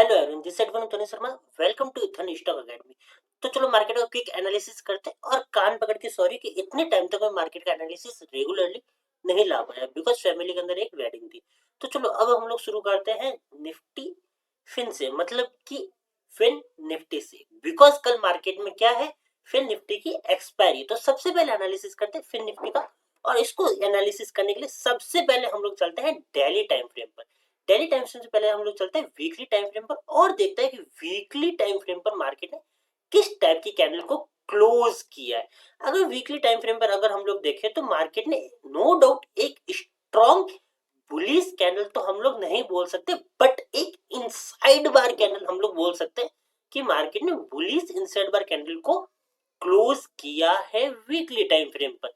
Hello everyone, this is धनी Sharma. Welcome to धन stock academy. तो चलो मार्केट का क्विक एनालिसिस करते हैं। और कान पकड़ के सॉरी कि इतने टाइम तक मैं मार्केट का एनालिसिस रेगुलरली नहीं ला पाया बिकॉज फैमिली के अंदर एक वेडिंग थी। तो चलो अब हम लोग शुरू करते हैं निफ्टी फिन से, मतलब कि फिन निफ्टी से, बिकॉज कल मार्केट में क्या है, फिन निफ्टी की एक्सपायरी। तो सबसे पहले एनालिसिस करते हैं फिन निफ्टी का। और इसको एनालिसिस करने के लिए सबसे पहले हम लोग चलते हैं डेली टाइम फ्रेम पर। डेली टाइम फ्रेम से पहले हम लोग चलते हैं वीकली टाइम फ्रेम पर और देखते हैं कि वीकली टाइम फ्रेम पर मार्केट ने किस टाइप की कैंडल को क्लोज किया है। अगर वीकली टाइम फ्रेम पर अगर हम लोग देखें तो मार्केट ने नो डाउट एक स्ट्रॉन्ग बुलिश कैंडल तो हम लोग नहीं बोल सकते, बट एक इनसाइड बार कैंडल हम लोग बोल सकते हैं कि मार्केट ने बुलिश इनसाइड बार कैंडल को क्लोज किया है वीकली टाइम फ्रेम पर।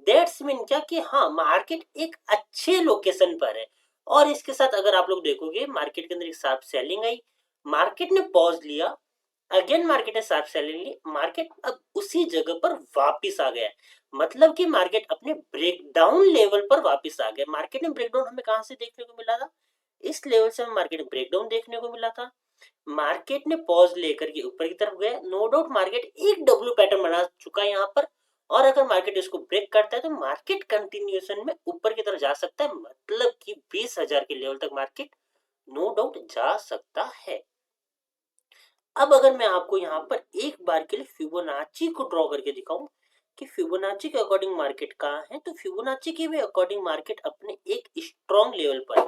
दैट्स मीन क्या कि हाँ, मार्केट एक अच्छे लोकेशन पर है। और इसके साथ अगर आप लोग देखोगे मार्केट के अंदर एक शार्प सेलिंग आई, मार्केट ने पॉज लिया, अगेन मार्केट ने शार्प सेलिंग ली, मार्केट अब उसी जगह पर वापस आ गया है। मतलब कि मार्केट अपने ब्रेकडाउन लेवल पर वापस आ गया। मार्केट में ब्रेकडाउन हमें कहां से देखने को मिला था, इस लेवल से हमें मार्केट में ब्रेकडाउन देखने को मिला था। मार्केट ने पॉज लेकर के ऊपर की तरफ गया, नो डाउट मार्केट एक डब्ल्यू पैटर्न बना चुका है यहाँ पर। और अगर मार्केट इसको ब्रेक करता है तो मार्केट कंटिन्यूएशन में ऊपर की तरफ जा सकता है, मतलब कि 20,000 के लेवल तक मार्केट नो डाउट जा सकता है। अब अगर मैं आपको यहाँ पर एक बार के लिए फिबोनाची को ड्रॉ करके दिखाऊं कि फिबोनाची के अकॉर्डिंग मार्केट कहाँ है, तो फिबोनाची के भी अकॉर्डिंग मार्केट अपने एक स्ट्रॉन्ग लेवल पर है।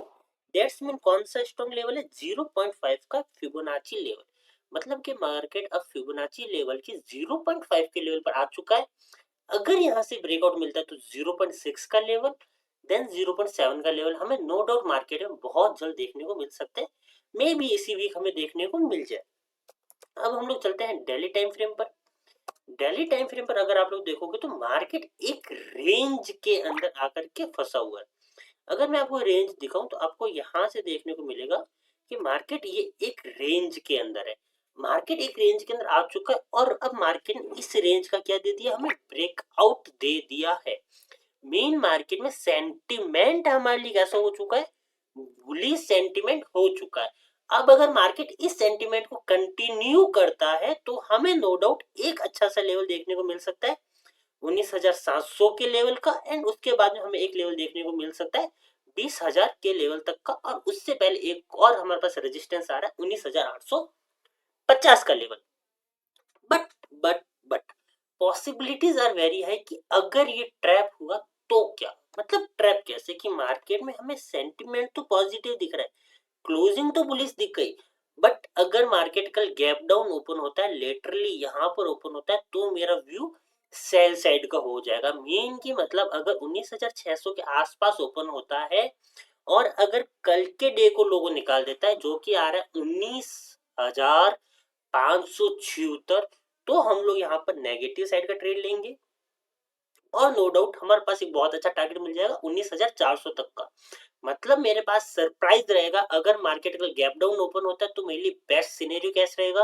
दैट्स मीन कौन सा स्ट्रॉन्ग लेवल है, 0.5 का फिबोनाची लेवल। मतलब कि मार्केट अब फिबोनाची लेवल की 0.5 के लेवल पर आ चुका है। अगर यहाँ से ब्रेकआउट मिलता है तो 0.6 का लेवल, देन 0.7 का लेवल हमें नो डाउट मार्केट में बहुत जल्द देखने को मिल सकते हैं। मे बी इसी वीक हमें देखने को मिल जाए। अब हम लोग चलते हैं डेली टाइम फ्रेम पर। डेली टाइम फ्रेम पर अगर आप लोग देखोगे तो मार्केट एक रेंज के अंदर आकर के फंसा हुआ है। अगर मैं आपको रेंज दिखाऊं तो आपको यहां से देखने को मिलेगा कि मार्केट ये एक रेंज के अंदर है। मार्केट एक रेंज के अंदर आ चुका है और अब मार्केट ने इस रेंज का क्या दे दिया, हमें ब्रेकआउट दे दिया है। मेन मार्केट में सेंटिमेंट हमारे लिए कैसा हो चुका है, बुलिश सेंटिमेंट हो चुका है। अब अगर मार्केट इस सेंटिमेंट को कंटिन्यू करता है तो हमें नो डाउट एक अच्छा सा लेवल देखने को मिल सकता है 19,700 के लेवल का। एंड उसके बाद में हमें एक लेवल देखने को मिल सकता है 20,000 के लेवल तक का। और उससे पहले एक और हमारे पास रेजिस्टेंस आ रहा है 19,850 का लेवल। But but but possibilities are very high कि अगर ये ट्रैप हुआ तो क्या, मतलब ट्रैप कैसे कि मार्केट में हमें सेंटिमेंट तो पॉजिटिव दिख रहा है, क्लोजिंग तो बुलिश दिख गई, बट अगर मार्केट कल गैप डाउन ओपन होता है, लेटरली यहाँ पर ओपन होता है, तो मेरा व्यू सेल साइड का हो जाएगा। मेन की मतलब अगर 19,600 के आसपास ओपन होता है और अगर कल के डे को लोगों निकाल देता है जो कि आ रहा है 19,576, तो हम लोग यहाँ पर नेगेटिव साइड का ट्रेड लेंगे और नो डाउट हमारे पास एक बहुत अच्छा टारगेट मिल जाएगा 19,400 तक का। मतलब मेरे पास सरप्राइज रहेगा अगर मार्केट का गैप डाउन ओपन होता है, तो मेरे लिए बेस्ट सिनेरियो कैसे रहेगा,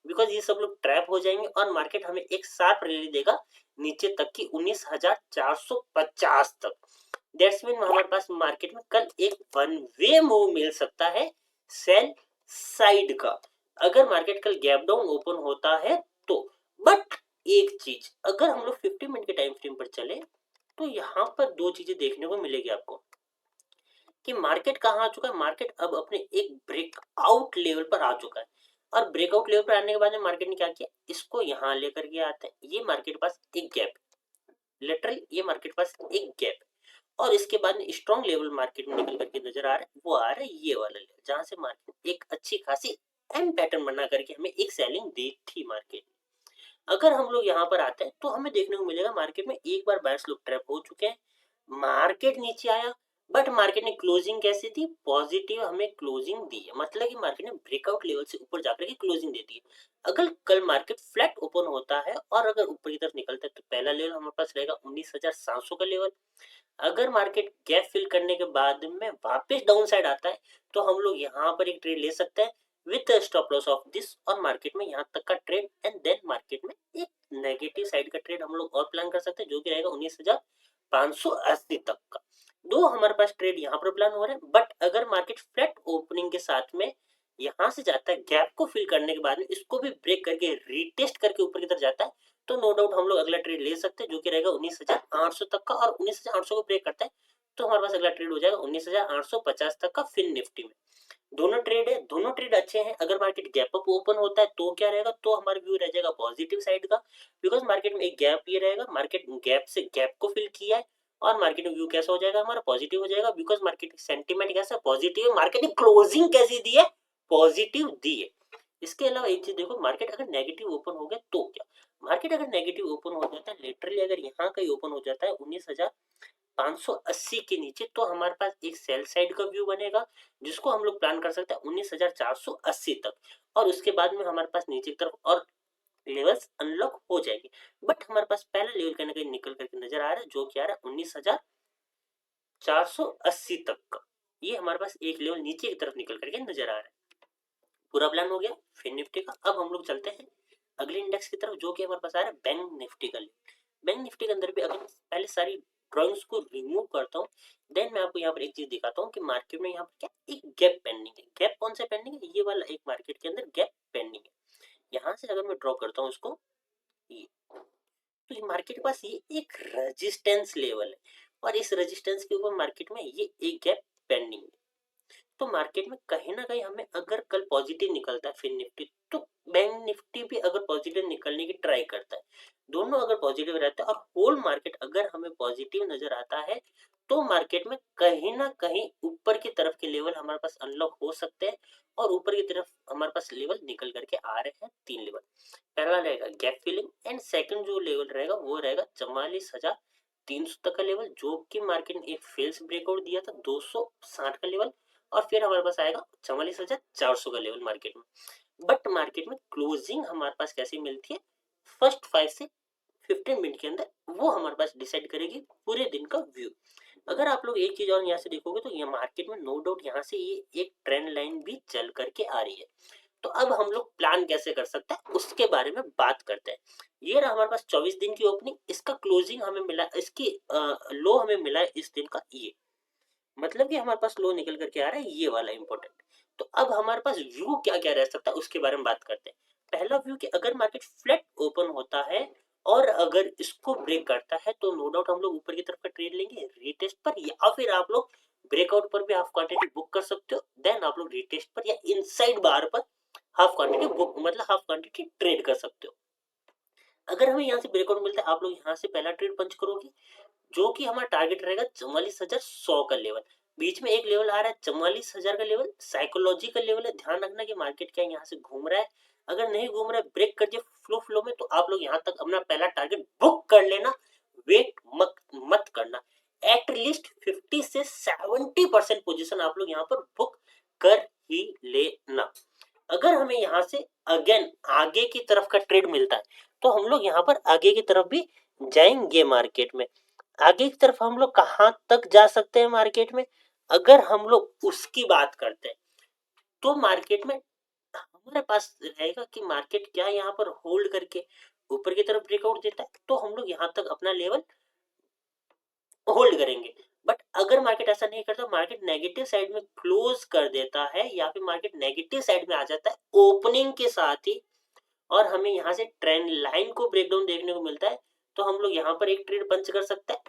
बिकॉज ये सब लोग ट्रैप हो जाएंगे और मार्केट हमें एक शार्प रैली देगा नीचे तक की 19,450 तक। दैट्स मीन हमारे पास मार्केट में कल एक वन वे मूव मिल सकता है सेल साइड का, अगर मार्केट कल गैप डाउन ओपन होता है तो। बट एक चीज, अगर हम लोग 50 मिनट के टाइम फ्रेम पर चले तो यहाँ पर दो चीजें देखने को मिलेगी आपको कि मार्केट कहाँ आ चुका है। मार्केट अब अपने एक ब्रेकआउट लेवल पर आ चुका है और ब्रेकआउट लेवल पर आने के बाद में मार्केट ने क्या किया, इसको यहाँ लेकर के आते हैं, ये मार्केट के पास एक गैप, लिटरली ये मार्केट के पास एक गैप, और इसके बाद में स्ट्रॉन्ग लेवल मार्केट में निकल करके नजर आ रहा है, वो आ रहा है ये वाला लेवल जहां से मार्केट एक अच्छी खासी एम पैटर्न बना करके हमें एक सेलिंग दी थी मार्केट। अगर हम लोग यहाँ पर आते हैं तो हमें देखने को मिलेगा मार्केट में एक बार बायर्स लोग ट्रैप हो चुके हैं, मार्केट नीचे आया, बट मार्केट ने क्लोजिंग कैसी दी, पॉजिटिव हमें क्लोजिंग दी है। मतलब कि मार्केट ने ब्रेकआउट लेवल से ऊपर जाकर के क्लोजिंग दे दी है। अगर कल मार्केट फ्लैट ओपन होता है और अगर ऊपर की तरफ निकलता है तो पहला लेवल हमारे पास रहेगा 19,700 का लेवल। अगर मार्केट गैप फिल करने के बाद में वापस डाउन साइड आता है तो हम लोग यहाँ पर एक ट्रेड ले सकते हैं with stop loss of this, और मार्केट में यहाँ तक का ट्रेड, एंड देन मार्केट में एक नेगेटिव साइड का ट्रेड हम लोग और प्लान कर सकते हैं जो कि रहेगा 19,580 तक का। दो हमारे पास ट्रेड यहाँ पर प्लान हो रहे हैं। बट अगर मार्केट फ्लैट ओपनिंग के साथ में यहाँ यहाँ से जाता है, गैप को फिल करने के बाद में इसको भी ब्रेक करके रीटेस्ट करके ऊपर की तरफ जाता है, तो नो डाउट हम लोग अगला ट्रेड ले सकते हैं जो कि रहेगा 19,800 तक का, और 19,800 को ब्रेक करता है तो हमारे पास अगला ट्रेड हो जाएगा 19,850 तक का फिन निफ्टी में। दोनों ट्रेड है, दोनों ट्रेड अच्छे हैं। अगर मार्केट गैप अप ओपन होता है तो क्या रहेगा, तो हमारा व्यू रह जाएगा पॉजिटिव साइड का, बिकॉज मार्केट में एक गैप ये रहेगा, मार्केट गैप से गैप को फिल किया है और मार्केट में व्यू कैसा हो जाएगा, हमारा पॉजिटिव हो जाएगा, बिकॉज मार्केट सेंटीमेंट कैसा पॉजिटिव है, मार्केट ने क्लोजिंग कैसी दी है, पॉजिटिव दी है। इसके अलावा एक चीज देखो, मार्केट अगर नेगेटिव ओपन हो गया तो क्या, मार्केट अगर नेगेटिव ओपन हो जाता है, लिटरली अगर यहाँ कहीं ओपन हो जाता है 19,580 के नीचे, तो हमारे पास एक सेल साइड का व्यू बनेगा जिसको हम लोग प्लान कर सकते हैं 19,480 तक, और उसके बाद में हमारे पास नीचे की तरफ और लेवल्स अनलॉक हो जाएंगे। बट हमारे पास पहला लेवल कहीं ना कहीं निकल करके नजर आ रहा है, जो कि आ रहा है 19,480 तक का, ये हमारे पास एक लेवल नीचे की तरफ निकल करके नजर आ रहा है। पूरा प्लान हो गया फिन निफ्टी का। अब हम लोग चलते हैं अगले इंडेक्स की तरफ, जो कि हमारे पास आ रहा है बैंक निफ्टी का। बैंक निफ्टी के अंदर भी अगर पहले सारी ड्रॉइंग्स को रिमूव करता हूँ, देन मैं आपको यहाँ पर एक चीज दिखाता हूँ कि मार्केट में यहाँ पर क्या एक गैप पेंडिंग है। गैप कौन सा पेंडिंग है, ये वाला एक मार्केट के अंदर गैप पेंडिंग है। यहाँ से अगर मैं ड्रॉ करता हूँ उसको, ये तो ये मार्केट के पास ये एक रेजिस्टेंस लेवल है, और इस रेजिस्टेंस के ऊपर मार्केट में ये एक गैप पेंडिंग है। तो मार्केट में कहीं ना कहीं हमें अगर कल पॉजिटिव निकलता है फिन निफ्टी, तो बैंक निफ्टी भी अगर पॉजिटिव निकलने की ट्राई करता है, दोनों अगर पॉजिटिव रहता है और होल मार्केट अगर हमें पॉजिटिव नजर आता है, तो मार्केट में कहीं ना कहीं ऊपर की तरफ के लेवल हमारे पास अनलॉक हो सकते हैं, और ऊपर की तरफ हमारे पास लेवल निकल करके आ रहे हैं तीन लेवल। पहला रहेगा गैप फिलिंग, एंड सेकंड जो लेवल रहेगा वो रहेगा 44,300 तक का लेवल, जो कि मार्केट ने एक फेल्स ब्रेकआउट दिया था 260 का लेवल, और फिर हमारे पास आएगा 44,400 का लेवल मार्केट में। बट मार्केट में क्लोजिंग हमारे पास कैसी मिलती है, फर्स्ट 5 से 15 मिनट के अंदर, वो हमारे पास डिसाइड करेगी पूरे दिन का व्यू। अगर आप लोग एक चीज और यहाँ से देखोगे, तो ये मार्केट में नो डाउट यहाँ से ये एक ट्रेंड लाइन भी चल करके आ रही है। तो अब हम लोग प्लान कैसे कर सकते हैं उसके बारे में बात करते हैं। ये रहा हमारे पास 24 दिन की ओपनिंग, इसका क्लोजिंग हमें मिला, इसकी लो हमें मिला है इस दिन का, ये मतलब कि हमारे पास लो निकल करके आ रहा है ये वाला इंपॉर्टेंट। तो अब हमारे पास व्यू क्या क्या रह सकता है उसके बारे में बात करते हैं। पहला व्यू कि अगर मार्केट फ्लैट ओपन होता है और अगर इसको ब्रेक करता है, तो नो डाउट हम लोग ऊपर की तरफ का ट्रेड लेंगे रीटेस्ट पर, या फिर आप लोग ब्रेकआउट पर भी हाफ क्वांटिटी बुक कर सकते हो, देन आप लोग रीटेस्ट पर या इनसाइड बार पर हाफ क्वांटिटी बुक मतलब हाफ क्वांटिटी ट्रेड कर सकते हो। अगर हमें यहाँ से ब्रेकआउट मिलता है, आप लोग यहाँ से पहला ट्रेड पंच करोगे, जो कि हमारा टारगेट रहेगा 44,100 का लेवल। बीच में एक लेवल आ रहा है 44,000 का लेवल, साइकोलॉजिकल लेवल है, ध्यान रखना कि मार्केट क्या यहाँ से घूम रहा है, अगर नहीं घूम रहा है ब्रेक कर दिया फ्लो फ्लो में, तो आप लोग यहाँ तक अपना पहला टारगेट बुक कर लेना, वेट मत मत करना। एटलीस्ट 50 से 70% पोजीशन आप लोग यहाँ पर बुक कर ही लेना। अगर हमें यहाँ से अगेन आगे की तरफ का ट्रेड मिलता है, तो हम लोग यहाँ पर आगे की तरफ भी जाएंगे मार्केट में। आगे की तरफ हम लोग कहाँ तक जा सकते हैं मार्केट में, अगर हम लोग उसकी बात करते हैं, तो मार्केट में हमारे पास रहेगा कि मार्केट क्या यहाँ पर होल्ड करके ऊपर की तरफ ब्रेकआउट देता है, तो हम लोग यहाँ तक अपना लेवल होल्ड करेंगे। बट अगर मार्केट ऐसा नहीं करता, मार्केट नेगेटिव साइड में क्लोज कर देता है, या फिर मार्केट नेगेटिव साइड में आ जाता है ओपनिंग के साथ ही, और हमें यहाँ से ट्रेंड लाइन को ब्रेकडाउन देखने को मिलता है, तो हम लोग यहाँ पर एक ट्रेड पंच कर सकते हैं।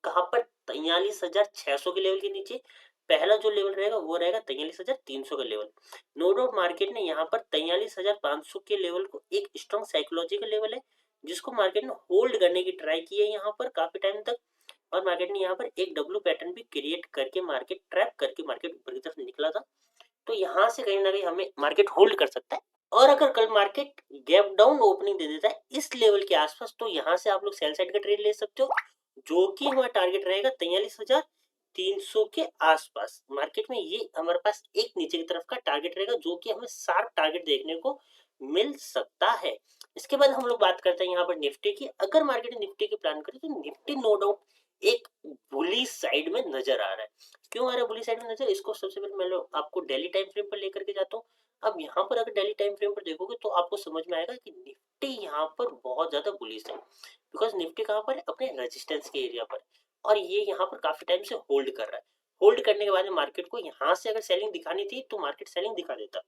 कहां पर, 43,600 के लेवल के नीचे पहला जो लेवल रहेगा वो रहेगा 43,300 का लेवल। नो डाउट मार्केट ने यहाँ पर 43,500 के लेवल को एक स्ट्रॉन्ग साइकोलॉजिकल लेवल है, जिसको मार्केट ने होल्ड करने की ट्राई की है यहाँ पर काफी टाइम तक, और मार्केट ने यहाँ पर एक डब्ल्यू पैटर्न भी क्रिएट करके मार्केट ट्रैप करके मार्केट ऊपर की तरफ निकला था। तो यहाँ से कहीं ना कहीं हमें मार्केट होल्ड कर सकता है, और अगर कल मार्केट गैप डाउन ओपनिंग दे देता है इस लेवल के आसपास, तो यहाँ से आप लोग सेल साइड का ट्रेड ले सकते हो, जो कि हमारा टारगेट रहेगा 43,300 के आसपास। मार्केट में ये हमारे पास एक नीचे की तरफ का टारगेट रहेगा, जो कि हमें शार्प टारगेट देखने को मिल सकता है। इसके बाद हम लोग बात करते हैं यहाँ पर निफ्टी की। अगर मार्केट निफ्टी की प्लान करें, तो निफ्टी नो डाउट एक बुलिश साइड में नजर आ रहा है। क्यों आ रहा है बुलिश साइड में नजर, इसको सबसे पहले मैं आपको डेली टाइम फ्रेम पर लेकर के जाता हूँ। अब यहाँ पर अगर डेली टाइम फ्रेम पर देखोगे, तो आपको समझ में आएगा कि निफ्टी यहाँ पर बहुत ज्यादा बुलिश है, बिकॉज निफ्टी कहाँ पर है, अपने रेजिस्टेंस के एरिया पर, और ये यहाँ पर काफी टाइम से होल्ड कर रहा है। होल्ड करने के बाद में मार्केट को यहाँ से अगर सेलिंग दिखानी थी, तो मार्केट सेलिंग दिखा देता,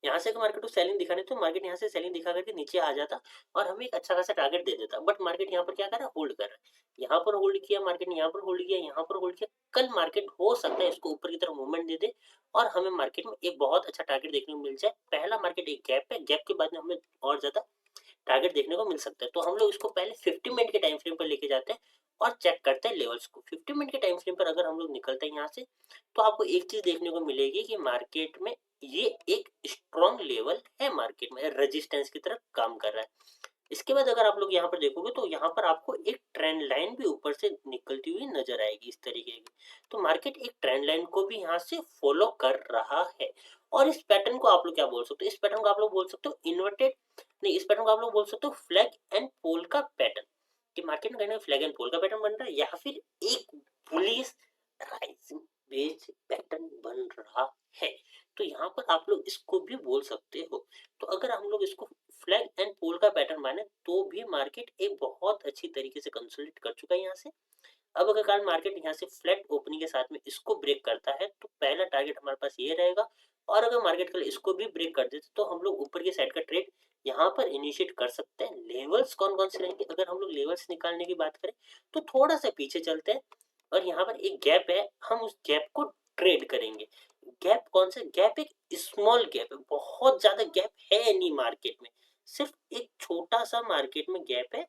यहाँ से अगर मार्केट को सेलिंग दिखानी तो मार्केट यहाँ से सेलिंग दिखा करके नीचे आ जाता और हमें एक अच्छा खासा टारगेट दे देता, बट मार्केट यहाँ पर क्या कर रहा है, होल्ड कर रहा है। यहाँ पर होल्ड किया मार्केट ने, यहाँ पर होल्ड किया, यहाँ पर होल्ड किया। कल मार्केट हो सकता है इसको ऊपर की तरफ मूवमेंट दे दे और हमें मार्केट में एक बहुत अच्छा टारगेट देखने को मिल जाए। पहला मार्केट एक गैप है, गैप के बाद में हमें और ज्यादा टारगेट देखने को मिल सकता है। तो हम लोग इसको पहले 50 मिनट के टाइम फ्रेम पर लेके जाते हैं और चेक करते हैं लेवल्स को। 50 मिनट के टाइम फ्रेम पर अगर हम लोग निकलते हैं यहाँ से, तो आपको एक चीज देखने को मिलेगी कि मार्केट में ये एक स्ट्रॉन्ग लेवल है, मार्केट में रेजिस्टेंस की तरफ काम कर रहा है। इसके बाद अगर आप लोग यहाँ पर देखोगे तो यहाँ पर आपको एक ट्रेंड लाइन भी ऊपर से निकलती हुई नजर आएगी इस तरीके की। तो मार्केट एक ट्रेंड लाइन को भी यहाँ से फॉलो कर रहा है और इस पैटर्न को आप लोग क्या बोल सकते हो, इस पैटर्न को आप लोग बोल सकते हो इन्वर्टेड, नहीं, इस पैटर्न को आप लोग बोल सकते हो फ्लैग एंड पोल का पैटर्न। कि मार्केट में कहीं फ्लैग एंड पोल का पैटर्न बन रहा है या फिर एक बुलिश राइजिंग वेज पैटर्न बन रहा है। तो यहाँ पर आप लोग इसको भी बोल सकते हो। तो अगर हम लोग इसको फ्लैग एंड पोल का पैटर्न माने तो भी मार्केट एक बहुत अच्छी तरीके से कंसोलिडेट कर चुका है यहाँ से। अब अगर कारण मार्केट यहाँ से फ्लैट ओपनिंग के साथ में इसको ब्रेक करता है तो पहला टारगेट हमारे पास ये रहेगा। और अगर मार्केट कल इसको भी ब्रेक कर देते तो हम लोग ऊपर की साइड का ट्रेड यहाँ पर इनिशिएट कर सकते हैं। लेवल्स कौन कौन से रहेंगे, अगर हम लोग लेवल्स निकालने की बात करें तो थोड़ा सा पीछे चलते हैं और यहाँ पर एक गैप है, हम उस गैप को ट्रेड करेंगे। गैप कौन सा गैप, एक स्मॉल गैप है, बहुत ज्यादा गैप है नहीं मार्केट में, सिर्फ एक छोटा सा मार्केट में गैप है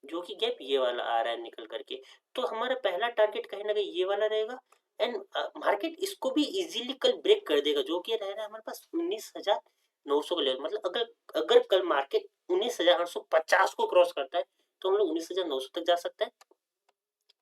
जो कि गैप ये वाला आ रहा है निकल करके। तो हमारा पहला टारगेट कहीं ना कहीं ये वाला रहेगा एंड मार्केट इसको भी इजीली कल ब्रेक कर देगा, जो कि रह रहा है हमारे पास 19,900 का लेवल। मतलब अगर अगर कल मार्केट 19,850 को क्रॉस करता है तो हम लोग 19,900 तक जा सकते हैं।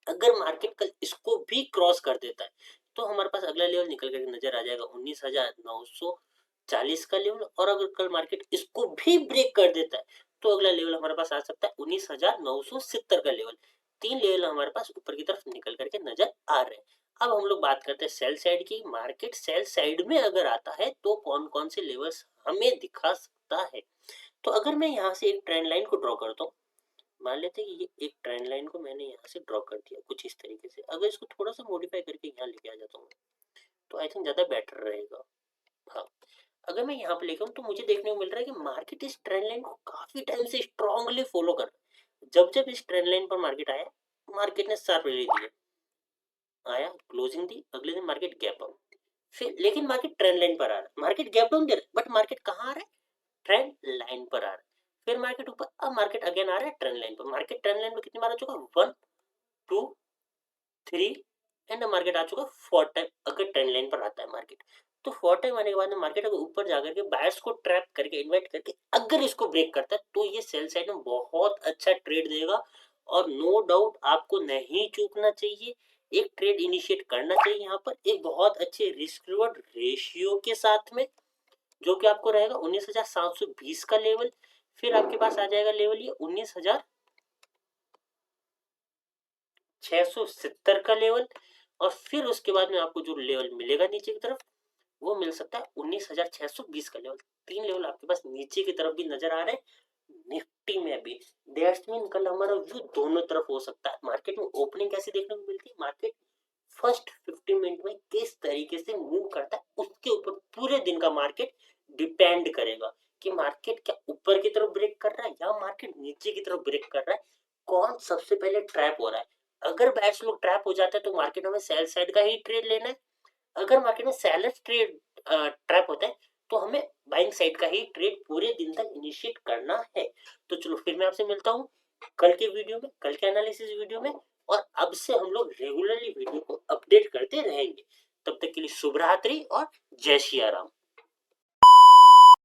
अगर मार्केट कल इसको भी क्रॉस कर देता है तो हमारे पास अगला लेवल निकल करके नजर आ जाएगा 19,940 का लेवल। और अगर कल मार्केट इसको भी ब्रेक कर देता है तो अगला लेवल हमारे पास आ सकता है 19,970 का लेवल। तीन लेवल हमारे पास ऊपर की तरफ निकल करके नजर आ रहे हैं। अब हम लोग बात करते हैं सेल साइड की। मार्केट सेल साइड में अगर आता है तो कौन कौन से लेवल्स हमें दिखा सकता है। तो अगर मैं यहाँ से एक ट्रेंड लाइन को ड्रॉ करता हूँ, मान लेते हैं कि ये एक ट्रेंड लाइन को मैंने यहाँ से ड्रॉ कर दिया कुछ इस तरीके से। अगर इसको थोड़ा सा मॉडिफाई करके यहाँ लेके आ जाता हूँ तो आई थिंक ज्यादा बेटर रहेगा। हाँ, अगर मैं यहाँ पे लेके तो मुझे देखने को मिल रहा है कि मार्केट इस ट्रेंड लाइन को काफी टाइम से स्ट्रांगली फॉलो कर रहा है। जब जब इस ट्रेंड लाइन पर मार्केट आया, मार्केट ने शार्प रैली दी, आया क्लोजिंग दी, अगले दिन मार्केट गैप अप, फिर लेकिन मार्केट ट्रेंड लाइन पर आ रहा है। मार्केट गैप डाउन दे रहा है बट मार्केट कहाँ आ रहा है, ट्रेंड लाइन पर आ रहा है। फिर मार्केट ऊपर, अब मार्केट अगेन आ रहा है ट्रेंड लाइन पर। मार्केट ट्रेंड लाइन पर कितनी बार आ चुका, 1 2 3 एंड मार्केट आ चुका 4 टाइम। अगर ट्रेंड लाइन पर आता है मार्केट तो 4 टाइम आने के बाद में मार्केट अगर ऊपर जाकर के बायर्स को ट्रैप करके इन्वाइट करके अगर इसको ब्रेक करता है तो ये सेल साइड में बहुत अच्छा ट्रेड देगा। और नो डाउट आपको नहीं चूकना चाहिए, एक ट्रेड इनिशिएट करना चाहिए यहाँ पर एक बहुत अच्छे रिस्क रिवॉर्ड रेशियो के साथ में, जो कि आपको रहेगा 19,720 का लेवल। फिर आपके पास आ जाएगा लेवल ये 19,670 का लेवल। और फिर उसके बाद में आपको जो लेवल मिलेगा नीचे की तरफ वो मिल सकता है 19,620 का लेवल। तीन लेवल आपके पास नीचे की तरफ भी नजर आ रहे हैं निफ्टी में भी। दैट्स मीन कल हमारा व्यू दोनों तरफ हो सकता है। मार्केट में ओपनिंग कैसे देखने को मिलती है, मार्केट फर्स्ट 50 मिनट में किस तरीके से मूव करता है उसके ऊपर पूरे दिन का मार्केट डिपेंड करेगा कि मार्केट क्या ऊपर की तरफ ब्रेक कर रहा है या मार्केट नीचे की तरफ ब्रेक कर रहा है, कौन सबसे पहले ट्रैप हो रहा है। अगर बैट्स लोग ट्रैप हो जाते हैं तो मार्केट में सेल साइड का ही ट्रेड लेना है। अगर मार्केट में सेलर्स ट्रेड ट्रैप होते हैं तो हमें बाइंग साइड का ही ट्रेड पूरे दिन तक इनिशिएट करना है। तो चलो फिर मैं आपसे मिलता हूँ कल के वीडियो में, कल के एनालिसिस वीडियो में। और अब से हम लोग रेगुलरली वीडियो को अपडेट करते रहेंगे। तब तक के लिए शुभ रात्रि और जय श्री राम।